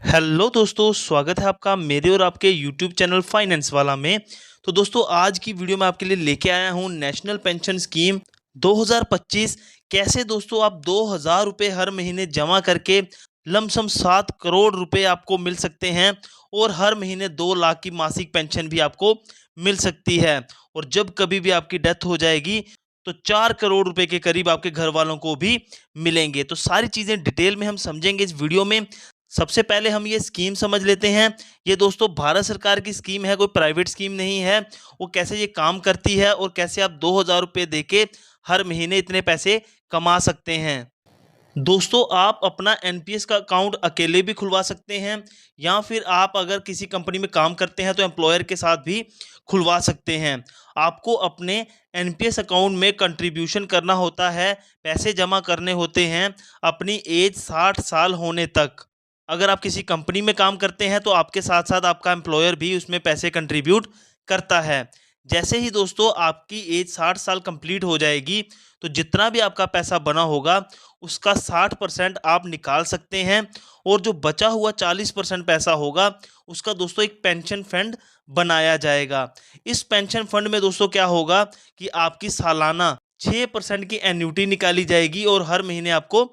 Hello दोस्तों, स्वागत है आपका मेरे और आपके यूट्यूब चैनल फाइनेंस वाला में। तो दोस्तों, आज की वीडियो में आपके लिए लेके आया हूँ नेशनल पेंशन स्कीम 2025। कैसे दोस्तों आप 2000 रुपये हर महीने जमा करके लमसम 7 करोड़ रुपए आपको मिल सकते हैं और हर महीने 2 लाख की मासिक पेंशन भी आपको मिल सकती है। और जब कभी भी आपकी डेथ हो जाएगी तो 4 करोड़ रुपए के करीब आपके घर वालों को भी मिलेंगे। तो सारी चीज़ें डिटेल में हम समझेंगे इस वीडियो में। सबसे पहले हम ये स्कीम समझ लेते हैं। ये दोस्तों भारत सरकार की स्कीम है, कोई प्राइवेट स्कीम नहीं है। वो कैसे ये काम करती है और कैसे आप 2000 रुपये देके हर महीने इतने पैसे कमा सकते हैं। दोस्तों, आप अपना एनपीएस का अकाउंट अकेले भी खुलवा सकते हैं या फिर आप अगर किसी कंपनी में काम करते हैं तो एम्प्लॉयर के साथ भी खुलवा सकते हैं। आपको अपने एनपीएस अकाउंट में कंट्रीब्यूशन करना होता है, पैसे जमा करने होते हैं अपनी एज 60 साल होने तक। अगर आप किसी कंपनी में काम करते हैं तो आपके साथ साथ आपका एम्प्लॉयर भी उसमें पैसे कंट्रीब्यूट करता है। जैसे ही दोस्तों आपकी एज 60 साल कंप्लीट हो जाएगी तो जितना भी आपका पैसा बना होगा उसका 60% आप निकाल सकते हैं और जो बचा हुआ 40% पैसा होगा उसका दोस्तों एक पेंशन फंड बनाया जाएगा। इस पेंशन फंड में दोस्तों क्या होगा कि आपकी सालाना 6% की एन्युटी निकाली जाएगी और हर महीने आपको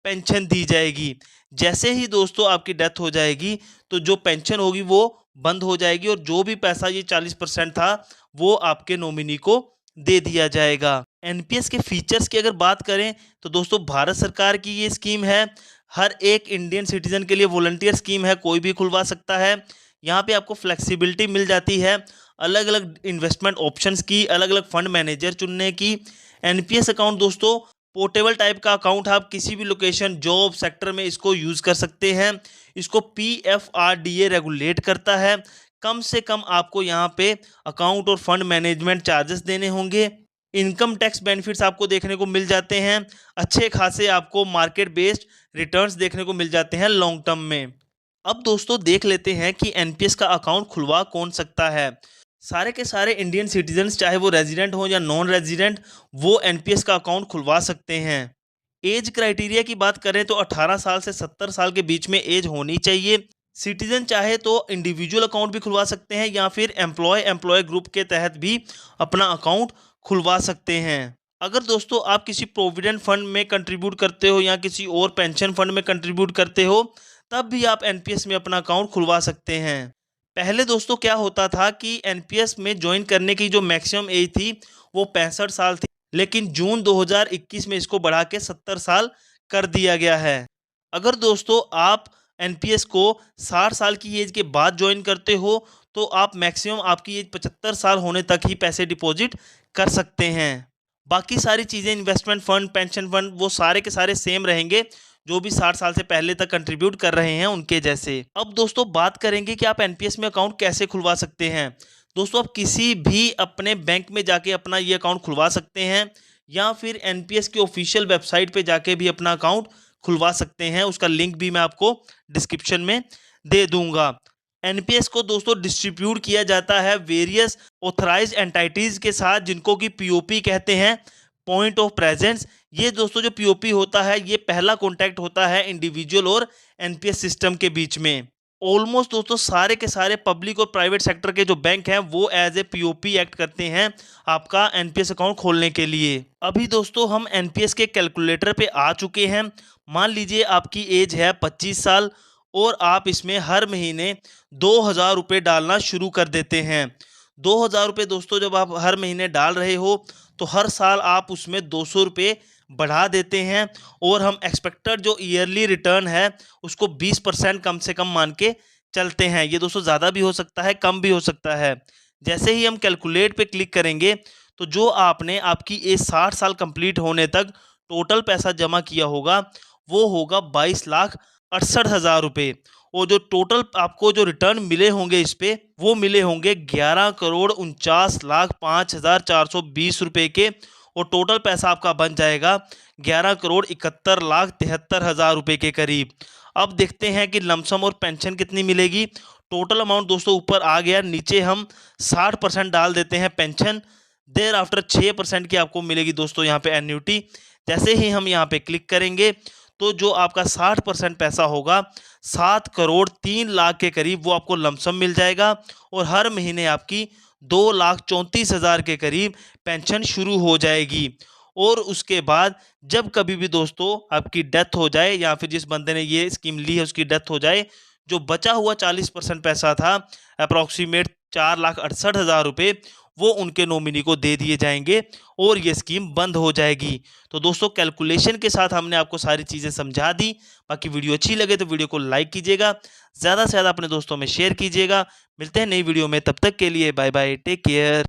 पेंशन दी जाएगी। जैसे ही दोस्तों आपकी डेथ हो जाएगी तो जो पेंशन होगी वो बंद हो जाएगी और जो भी पैसा ये 40% था वो आपके नॉमिनी को दे दिया जाएगा। एनपीएस के फीचर्स की अगर बात करें तो दोस्तों भारत सरकार की ये स्कीम है। हर एक इंडियन सिटीजन के लिए वॉलंटियर स्कीम है, कोई भी खुलवा सकता है। यहाँ पे आपको फ्लेक्सिबिलिटी मिल जाती है अलग अलग इन्वेस्टमेंट ऑप्शंस की, अलग अलग फंड मैनेजर चुनने की। एनपीएस अकाउंट दोस्तों पोर्टेबल टाइप का अकाउंट, आप किसी भी लोकेशन जॉब सेक्टर में इसको यूज़ कर सकते हैं। इसको पीएफआरडीए रेगुलेट करता है। कम से कम आपको यहाँ पे अकाउंट और फंड मैनेजमेंट चार्जेस देने होंगे। इनकम टैक्स बेनिफिट्स आपको देखने को मिल जाते हैं। अच्छे खासे आपको मार्केट बेस्ड रिटर्न्स देखने को मिल जाते हैं लॉन्ग टर्म में। अब दोस्तों देख लेते हैं कि एनपीएस का अकाउंट खुलवा कौन सकता है। सारे के सारे इंडियन सिटीजन्स चाहे वो रेजिडेंट हो या नॉन रेजिडेंट, वो एनपीएस का अकाउंट खुलवा सकते हैं। एज क्राइटेरिया की बात करें तो 18 साल से 70 साल के बीच में एज होनी चाहिए। सिटीजन चाहे तो इंडिविजुअल अकाउंट भी खुलवा सकते हैं या फिर एम्प्लॉय ग्रुप के तहत भी अपना अकाउंट खुलवा सकते हैं। अगर दोस्तों आप किसी प्रोविडेंट फंड में कंट्रीब्यूट करते हो या किसी और पेंशन फंड में कंट्रीब्यूट करते हो तब भी आप एनपीएस में अपना अकाउंट खुलवा सकते हैं। पहले दोस्तों क्या होता था कि एनपीएस में ज्वाइन करने की जो मैक्सिमम एज थी वो 65 साल थी, लेकिन जून 2021 में इसको बढ़ा के 70 साल कर दिया गया है। अगर दोस्तों आप एनपीएस को 60 साल की एज के बाद ज्वाइन करते हो तो आप मैक्सिमम आपकी एज 75 साल होने तक ही पैसे डिपॉजिट कर सकते हैं। बाकी सारी चीज़ें इन्वेस्टमेंट फंड, पेंशन फंड, वो सारे के सारे सेम रहेंगे जो भी 60 साल से पहले तक कंट्रीब्यूट कर रहे हैं उनके जैसे। अब दोस्तों बात करेंगे कि आप एनपीएस में अकाउंट कैसे खुलवा सकते हैं। दोस्तों आप किसी भी अपने बैंक में जाके अपना ये अकाउंट खुलवा सकते हैं या फिर एनपीएस की ऑफिशियल वेबसाइट पे जाके भी अपना अकाउंट खुलवा सकते हैं। उसका लिंक भी मैं आपको डिस्क्रिप्शन में दे दूंगा। एनपीएस को दोस्तों डिस्ट्रीब्यूट किया जाता है वेरियस ऑथराइज्ड एंटिटीज के साथ जिनको कि पीओपी कहते हैं, पॉइंट ऑफ प्रेजेंस। ये दोस्तों जो पीओपी होता है ये पहला कॉन्टैक्ट होता है इंडिविजुअल और एनपीएस सिस्टम के बीच में। ऑलमोस्ट दोस्तों सारे के सारे पब्लिक और प्राइवेट सेक्टर के जो बैंक हैं वो एज ए पीओपी एक्ट करते हैं आपका एनपीएस अकाउंट खोलने के लिए। अभी दोस्तों हम एनपीएस के कैलकुलेटर पे आ चुके हैं। मान लीजिए आपकी एज है 25 साल और आप इसमें हर महीने 2000 रुपये डालना शुरू कर देते हैं। 2000 रुपये दोस्तों जब आप हर महीने डाल रहे हो तो हर साल आप उसमें 200 रुपये बढ़ा देते हैं और हम एक्सपेक्टेड जो ईयरली रिटर्न है उसको 20% कम से कम मान के चलते हैं। ये दोस्तों ज़्यादा भी हो सकता है, कम भी हो सकता है। जैसे ही हम कैलकुलेट पे क्लिक करेंगे तो जो आपने आपकी एज 60 साल कंप्लीट होने तक टोटल पैसा जमा किया होगा वो होगा 22,68,000 रुपये। और जो टोटल आपको जो रिटर्न मिले होंगे इस पे वो मिले होंगे 11,49,05,420 रुपये के। और टोटल पैसा आपका बन जाएगा 11,71,73,000 रुपये के करीब। अब देखते हैं कि लमसम और पेंशन कितनी मिलेगी। टोटल अमाउंट दोस्तों ऊपर आ गया, नीचे हम 60% डाल देते हैं पेंशन। देर आफ्टर 6% की आपको मिलेगी दोस्तों यहाँ पे एन्युटी। जैसे ही हम यहाँ पे क्लिक करेंगे तो जो आपका 60% पैसा होगा 7,03,00,000 के करीब वो आपको लमसम मिल जाएगा और हर महीने आपकी 2,34,000 के करीब पेंशन शुरू हो जाएगी। और उसके बाद जब कभी भी दोस्तों आपकी डेथ हो जाए या फिर जिस बंदे ने ये स्कीम ली है उसकी डेथ हो जाए, जो बचा हुआ 40% पैसा था अप्रॉक्सीमेट 4,68,000 रुपये वो उनके नॉमिनी को दे दिए जाएंगे और ये स्कीम बंद हो जाएगी। तो दोस्तों कैलकुलेशन के साथ हमने आपको सारी चीज़ें समझा दी। बाकी वीडियो अच्छी लगे तो वीडियो को लाइक कीजिएगा, ज़्यादा से ज़्यादा अपने दोस्तों में शेयर कीजिएगा। मिलते हैं नई वीडियो में, तब तक के लिए बाय बाय, टेक केयर।